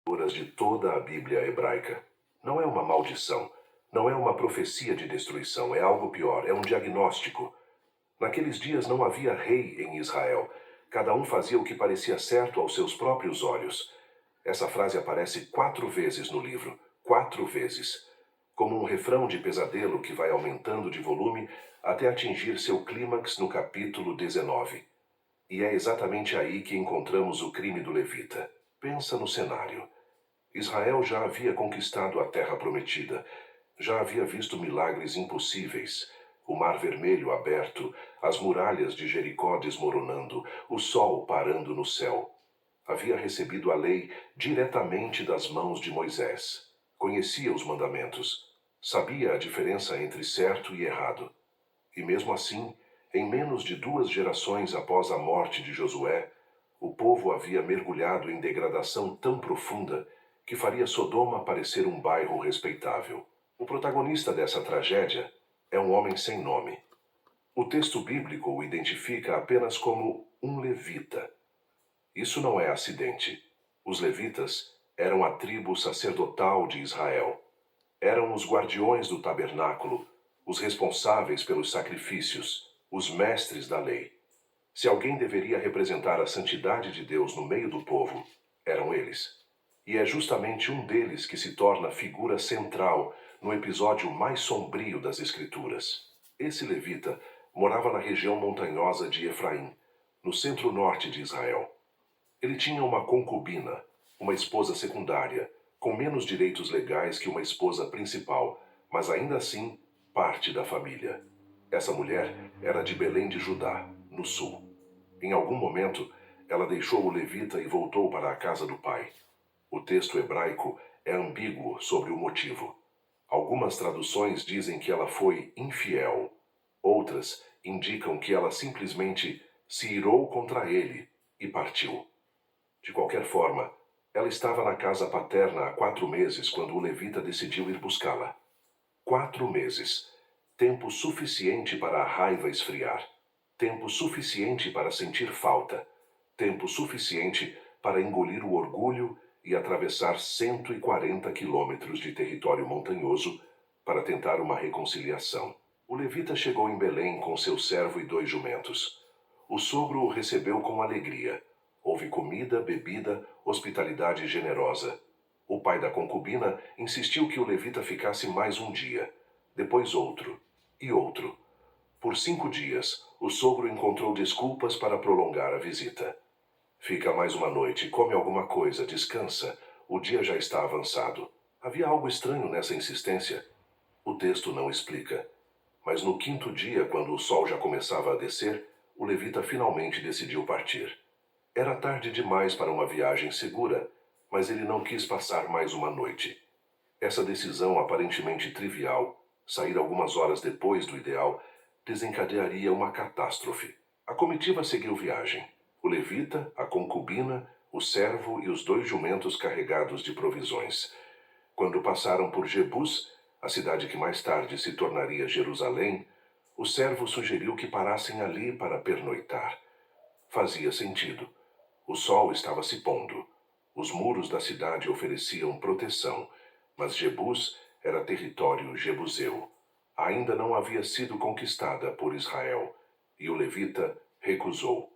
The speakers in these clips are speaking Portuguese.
de toda a Bíblia hebraica. Não é uma maldição, não é uma profecia de destruição, é algo pior, é um diagnóstico. Naqueles dias não havia rei em Israel. Cada um fazia o que parecia certo aos seus próprios olhos. Essa frase aparece 4 vezes no livro, 4 vezes, como um refrão de pesadelo que vai aumentando de volume até atingir seu clímax no capítulo 19. E é exatamente aí que encontramos o crime do levita. Pensa no cenário. Israel já havia conquistado a terra prometida, já havia visto milagres impossíveis, o Mar Vermelho aberto, as muralhas de Jericó desmoronando, o sol parando no céu. Havia recebido a lei diretamente das mãos de Moisés. Conhecia os mandamentos, sabia a diferença entre certo e errado. E mesmo assim, em menos de 2 gerações após a morte de Josué, o povo havia mergulhado em degradação tão profunda que faria Sodoma parecer um bairro respeitável. O protagonista dessa tragédia é um homem sem nome. O texto bíblico o identifica apenas como um levita. Isso não é acidente. Os levitas eram a tribo sacerdotal de Israel. Eram os guardiões do tabernáculo, os responsáveis pelos sacrifícios, os mestres da lei. Se alguém deveria representar a santidade de Deus no meio do povo, eram eles. E é justamente um deles que se torna figura central no episódio mais sombrio das Escrituras. Esse levita morava na região montanhosa de Efraim, no centro-norte de Israel. Ele tinha uma concubina, uma esposa secundária, com menos direitos legais que uma esposa principal, mas ainda assim parte da família. Essa mulher era de Belém de Judá, no sul. Em algum momento, ela deixou o levita e voltou para a casa do pai. O texto hebraico é ambíguo sobre o motivo. Algumas traduções dizem que ela foi infiel. Outras indicam que ela simplesmente se irou contra ele e partiu. De qualquer forma, ela estava na casa paterna há 4 meses quando o levita decidiu ir buscá-la. 4 meses. Tempo suficiente para a raiva esfriar. Tempo suficiente para sentir falta. Tempo suficiente para engolir o orgulho e atravessar 140 quilômetros de território montanhoso para tentar uma reconciliação. O levita chegou em Belém com seu servo e 2 jumentos. O sogro o recebeu com alegria. Houve comida, bebida, hospitalidade generosa. O pai da concubina insistiu que o levita ficasse mais um dia, depois outro e outro. Por 5 dias, o sogro encontrou desculpas para prolongar a visita. Fica mais uma noite, come alguma coisa, descansa. O dia já está avançado. Havia algo estranho nessa insistência. O texto não explica. Mas no 5º dia, quando o sol já começava a descer, o levita finalmente decidiu partir. Era tarde demais para uma viagem segura, mas ele não quis passar mais uma noite. Essa decisão aparentemente trivial, sair algumas horas depois do ideal, desencadearia uma catástrofe. A comitiva seguiu viagem. O levita, a concubina, o servo e os 2 jumentos carregados de provisões. Quando passaram por Jebus, a cidade que mais tarde se tornaria Jerusalém, o servo sugeriu que parassem ali para pernoitar. Fazia sentido. O sol estava se pondo. Os muros da cidade ofereciam proteção, mas Jebus era território jebuseu. Ainda não havia sido conquistada por Israel, e o levita recusou.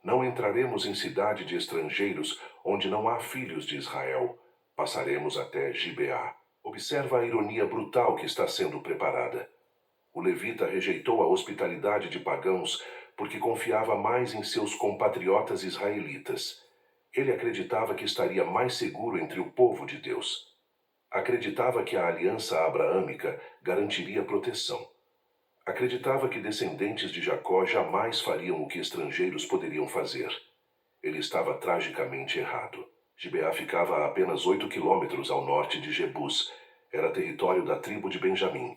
Não entraremos em cidade de estrangeiros onde não há filhos de Israel. Passaremos até Gibeá. Observa a ironia brutal que está sendo preparada. O levita rejeitou a hospitalidade de pagãos porque confiava mais em seus compatriotas israelitas. Ele acreditava que estaria mais seguro entre o povo de Deus. Acreditava que a aliança abraâmica garantiria proteção. Acreditava que descendentes de Jacó jamais fariam o que estrangeiros poderiam fazer. Ele estava tragicamente errado. Gibeá ficava a apenas 8 quilômetros ao norte de Jebus. Era território da tribo de Benjamim,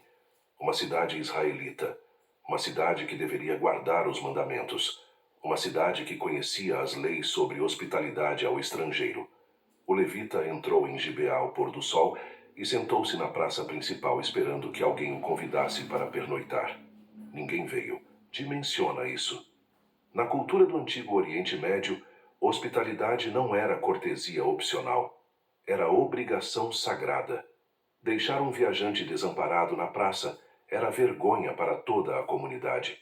uma cidade israelita, uma cidade que deveria guardar os mandamentos, uma cidade que conhecia as leis sobre hospitalidade ao estrangeiro. O levita entrou em Gibeá ao pôr do sol e sentou-se na praça principal esperando que alguém o convidasse para pernoitar. Ninguém veio. Dimensiona isso. Na cultura do Antigo Oriente Médio, hospitalidade não era cortesia opcional. Era obrigação sagrada. Deixar um viajante desamparado na praça era vergonha para toda a comunidade.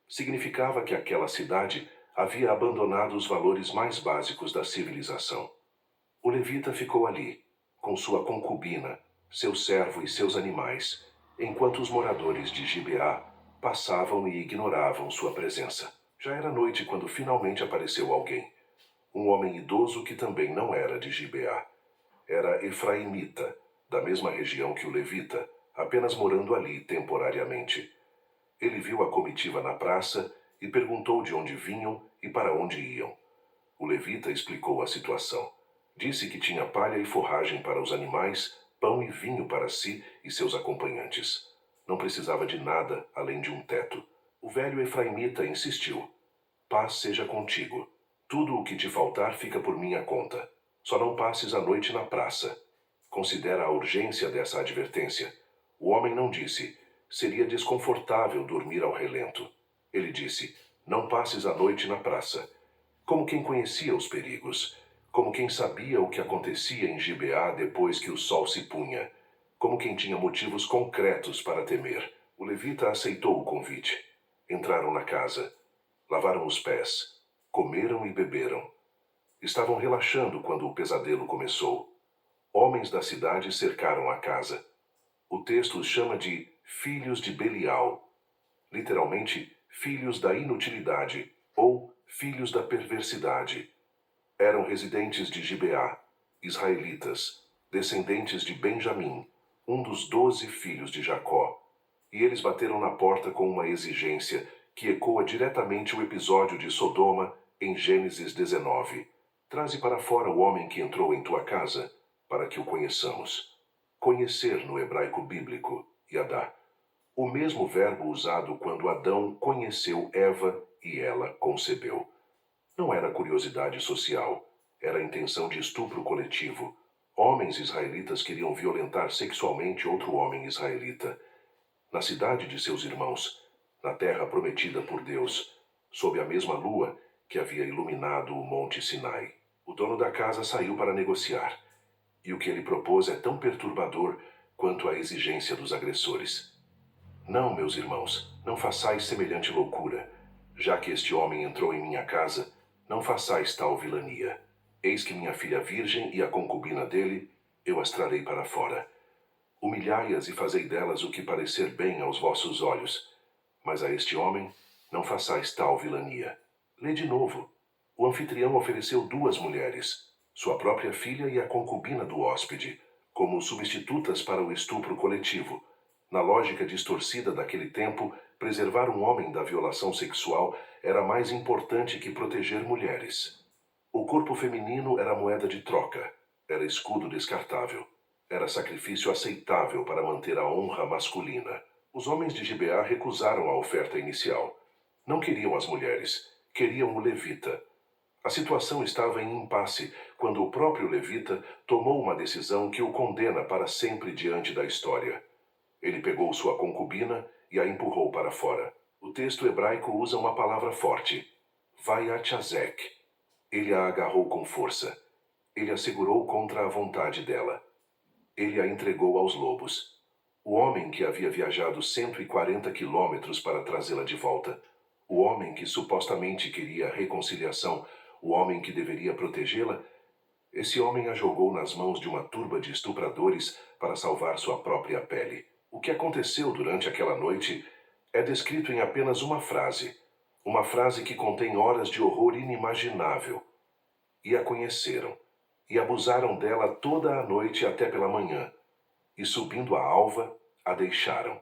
Significava que aquela cidade havia abandonado os valores mais básicos da civilização. O levita ficou ali, com sua concubina, seu servo e seus animais, enquanto os moradores de Gibeá passavam e ignoravam sua presença. Já era noite quando finalmente apareceu alguém. Um homem idoso que também não era de Gibeá. Era efraimita, da mesma região que o levita, apenas morando ali temporariamente. Ele viu a comitiva na praça e perguntou de onde vinham e para onde iam. O levita explicou a situação. Disse que tinha palha e forragem para os animais, pão e vinho para si e seus acompanhantes. Não precisava de nada além de um teto. O velho efraimita insistiu. Paz seja contigo. Tudo o que te faltar fica por minha conta. Só não passes a noite na praça. Considera a urgência dessa advertência. O homem não disse, seria desconfortável dormir ao relento. Ele disse, não passes a noite na praça. Como quem conhecia os perigos, como quem sabia o que acontecia em Gibeá depois que o sol se punha, como quem tinha motivos concretos para temer. O levita aceitou o convite. Entraram na casa, lavaram os pés, comeram e beberam. Estavam relaxando quando o pesadelo começou. Homens da cidade cercaram a casa. O texto os chama de filhos de Belial, literalmente filhos da inutilidade ou filhos da perversidade. Eram residentes de Gibeá, israelitas, descendentes de Benjamim, um dos 12 filhos de Jacó. E eles bateram na porta com uma exigência que ecoa diretamente o episódio de Sodoma em Gênesis 19. Traze para fora o homem que entrou em tua casa, para que o conheçamos. Conhecer no hebraico bíblico, yadá. O mesmo verbo usado quando Adão conheceu Eva e ela concebeu. Não era curiosidade social, era intenção de estupro coletivo. Homens israelitas queriam violentar sexualmente outro homem israelita. Na cidade de seus irmãos, na terra prometida por Deus, sob a mesma lua que havia iluminado o monte Sinai. O dono da casa saiu para negociar, e o que ele propôs é tão perturbador quanto a exigência dos agressores. Não, meus irmãos, não façais semelhante loucura. Já que este homem entrou em minha casa, não façais tal vilania. Eis que minha filha virgem e a concubina dele, eu as trarei para fora. Humilhai-as e fazei delas o que parecer bem aos vossos olhos. Mas a este homem, não façais tal vilania. Lê de novo. O anfitrião ofereceu 2 mulheres, sua própria filha e a concubina do hóspede, como substitutas para o estupro coletivo. Na lógica distorcida daquele tempo, preservar um homem da violação sexual era mais importante que proteger mulheres. O corpo feminino era moeda de troca, era escudo descartável, era sacrifício aceitável para manter a honra masculina. Os homens de Gibeá recusaram a oferta inicial. Não queriam as mulheres, queriam o levita. A situação estava em impasse quando o próprio levita tomou uma decisão que o condena para sempre diante da história. Ele pegou sua concubina e a empurrou para fora. O texto hebraico usa uma palavra forte, vaiachazek. Ele a agarrou com força. Ele a segurou contra a vontade dela. Ele a entregou aos lobos. O homem que havia viajado 140 quilômetros para trazê-la de volta, o homem que supostamente queria a reconciliação, o homem que deveria protegê-la, esse homem a jogou nas mãos de uma turba de estupradores para salvar sua própria pele. O que aconteceu durante aquela noite é descrito em apenas uma frase que contém horas de horror inimaginável. E a conheceram, e abusaram dela toda a noite até pela manhã, e subindo a alva, a deixaram.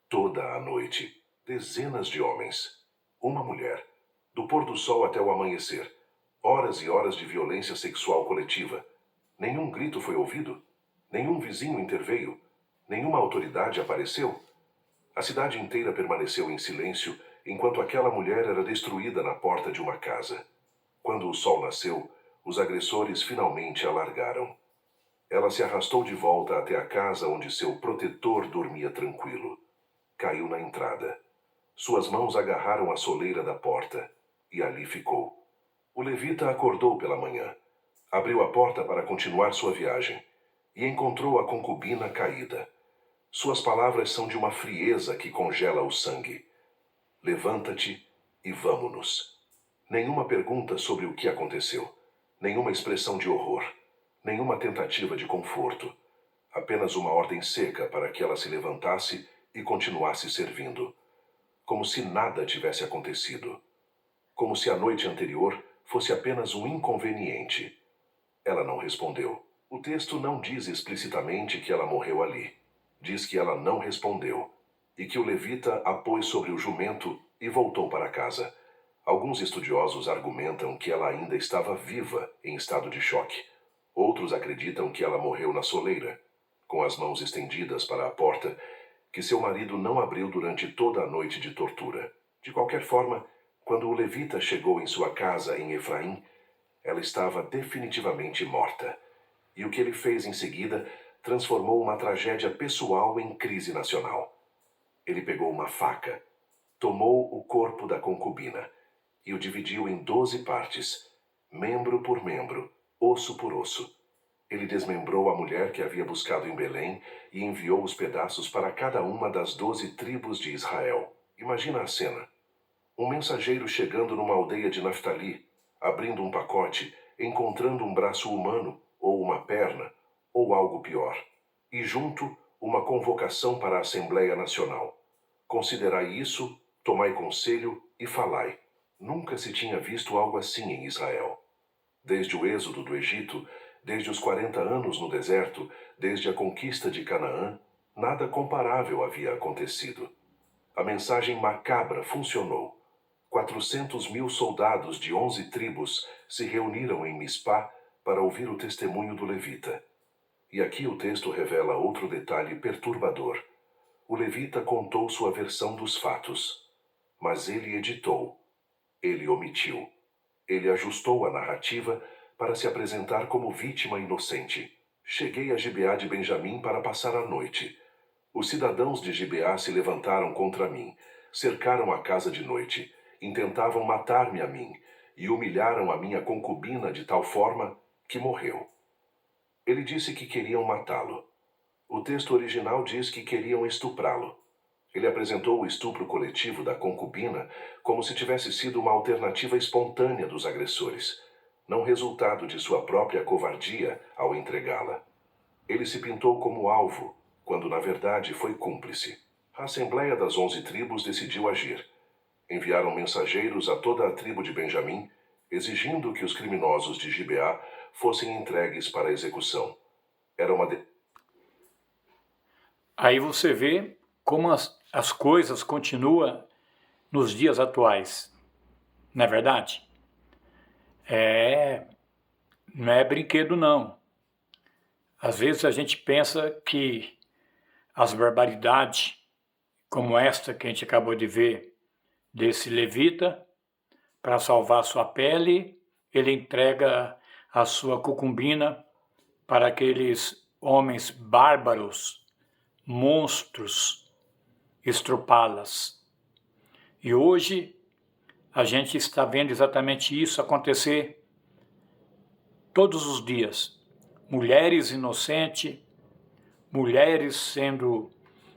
Toda a noite, dezenas de homens, uma mulher, do pôr do sol até o amanhecer, horas e horas de violência sexual coletiva. Nenhum grito foi ouvido, nenhum vizinho interveio, nenhuma autoridade apareceu. A cidade inteira permaneceu em silêncio enquanto aquela mulher era destruída na porta de uma casa. Quando o sol nasceu, os agressores finalmente a largaram. Ela se arrastou de volta até a casa onde seu protetor dormia tranquilo. Caiu na entrada. Suas mãos agarraram a soleira da porta, e ali ficou. O levita acordou pela manhã. Abriu a porta para continuar sua viagem e encontrou a concubina caída. Suas palavras são de uma frieza que congela o sangue. Levanta-te e vamo-nos. Nenhuma pergunta sobre o que aconteceu. Nenhuma expressão de horror. Nenhuma tentativa de conforto. Apenas uma ordem seca para que ela se levantasse e continuasse servindo. Como se nada tivesse acontecido. Como se a noite anterior fosse apenas um inconveniente. Ela não respondeu. O texto não diz explicitamente que ela morreu ali. Diz que ela não respondeu, e que o levita a pôs sobre o jumento e voltou para casa. Alguns estudiosos argumentam que ela ainda estava viva em estado de choque. Outros acreditam que ela morreu na soleira, com as mãos estendidas para a porta, que seu marido não abriu durante toda a noite de tortura. De qualquer forma, quando o levita chegou em sua casa em Efraim, ela estava definitivamente morta. E o que ele fez em seguida transformou uma tragédia pessoal em crise nacional. Ele pegou uma faca, tomou o corpo da concubina e o dividiu em 12 partes, membro por membro, osso por osso. Ele desmembrou a mulher que havia buscado em Belém e enviou os pedaços para cada uma das 12 tribos de Israel. Imagina a cena. Um mensageiro chegando numa aldeia de Naftali, abrindo um pacote, encontrando um braço humano, ou uma perna, ou algo pior. E junto, uma convocação para a Assembleia Nacional. Considerai isso, tomai conselho e falai. Nunca se tinha visto algo assim em Israel. Desde o êxodo do Egito, desde os 40 anos no deserto, desde a conquista de Canaã, nada comparável havia acontecido. A mensagem macabra funcionou. 400.000 soldados de 11 tribos se reuniram em Mispá para ouvir o testemunho do levita. E aqui o texto revela outro detalhe perturbador. O levita contou sua versão dos fatos, mas ele editou, ele omitiu, ele ajustou a narrativa para se apresentar como vítima inocente. Cheguei a Gibeá de Benjamim para passar a noite. Os cidadãos de Gibeá se levantaram contra mim, cercaram a casa de noite, intentavam matar-me a mim e humilharam a minha concubina de tal forma que morreu. Ele disse que queriam matá-lo. O texto original diz que queriam estuprá-lo. Ele apresentou o estupro coletivo da concubina como se tivesse sido uma alternativa espontânea dos agressores, não resultado de sua própria covardia ao entregá-la. Ele se pintou como alvo, quando na verdade foi cúmplice. A Assembleia das 11 tribos decidiu agir. Enviaram mensageiros a toda a tribo de Benjamim, exigindo que os criminosos de Gibeá fossem entregues para execução. Era uma Aí você vê como as coisas continuam nos dias atuais, não é verdade? Não é brinquedo não. Às vezes a gente pensa que as barbaridades, como esta que a gente acabou de ver, desse levita, para salvar sua pele, ele entrega a sua concubina para aqueles homens bárbaros, monstros, estrupá-las. E hoje a gente está vendo exatamente isso acontecer todos os dias. Mulheres inocentes, mulheres sendo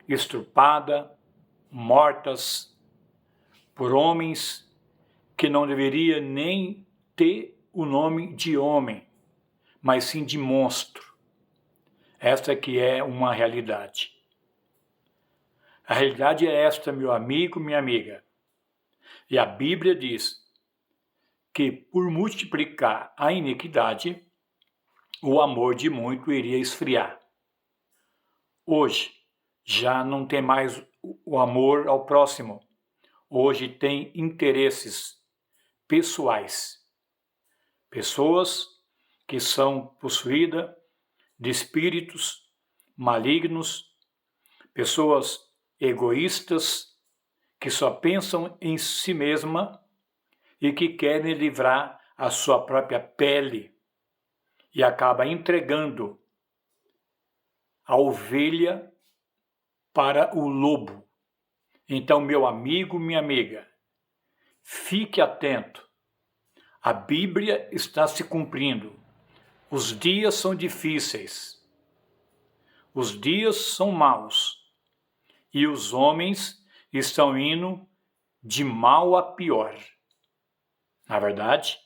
estrupadas, mortas por homens que não deveria nem ter o nome de homem, mas sim de monstro. Esta que é uma realidade. A realidade é esta, meu amigo, minha amiga. E a Bíblia diz que por multiplicar a iniquidade, o amor de muito iria esfriar. Hoje já não tem mais o amor ao próximo. Hoje tem interesses pessoais. Pessoas que são possuídas de espíritos malignos, pessoas egoístas que só pensam em si mesma e que querem livrar a sua própria pele e acaba entregando a ovelha para o lobo. Então, meu amigo, minha amiga, fique atento. A Bíblia está se cumprindo. Os dias são difíceis, os dias são maus, e os homens estão indo de mal a pior. Na verdade,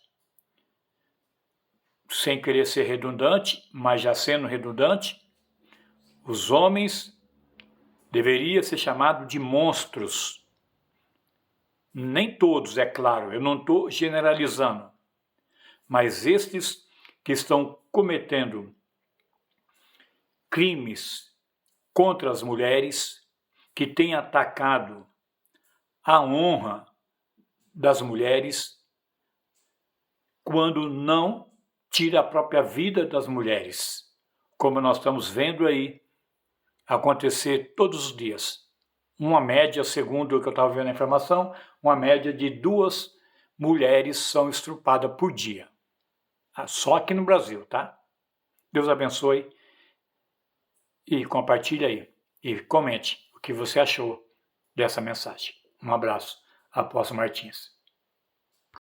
sem querer ser redundante, mas já sendo redundante, os homens deveriam ser chamados de monstros. Nem todos, é claro, eu não estou generalizando, mas estes que estão cometendo crimes contra as mulheres, que têm atacado a honra das mulheres, quando não tira a própria vida das mulheres, como nós estamos vendo aí acontecer todos os dias. Uma média, segundo o que eu estava vendo a informação, uma média de 2 mulheres são estrupadas por dia. Só aqui no Brasil, tá? Deus abençoe e compartilhe aí. E comente o que você achou dessa mensagem. Um abraço, Apóstolo Martins.